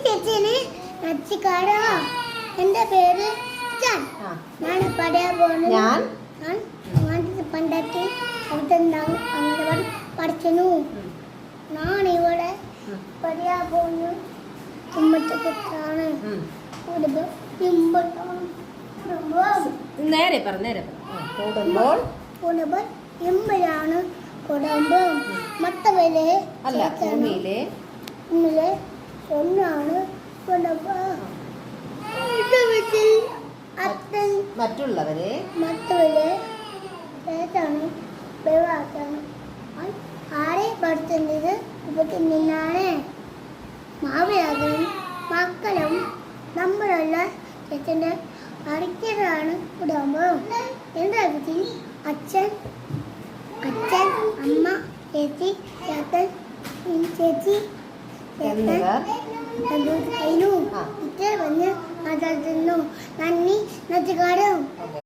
ചേച്ചിന് നച്ചിക്കാടോ എന്റെ പേര് ഞാൻ പറയാൻ പോകുന്നു. ഞാൻ പണ്ടത്തെ അടുത്തുണ്ടാവും അങ്ങനെ പഠിച്ചു. ഞാൻ ഇവിടെ പറയാൻ പോകുന്നു. കുടുംബത്തെക്കുറിച്ചാണ്. നേരെ പറ കൂടുമ്പോൾ എമ്പലാണ് കുടുംബം. മറ്റവരെ അല്ല ഭൂമിയിലെ ഒന്നാണ് കുടുംബം. മറ്റുള്ളവരെ ആരെ പഠിച്ചത് നിന്നാണ്. മാവിയാകും മക്കളും നമ്മളുള്ള ചേച്ചൻ്റെ പഠിക്കലാണ് കുടുംബം. എന്താ അച്ഛൻ അമ്മ ചേച്ചി ചേട്ടൻ ചേച്ചി കഴിഞ്ഞു. ഇത്ര വന്ന് നന്ദി നച്ചിക്കാടും.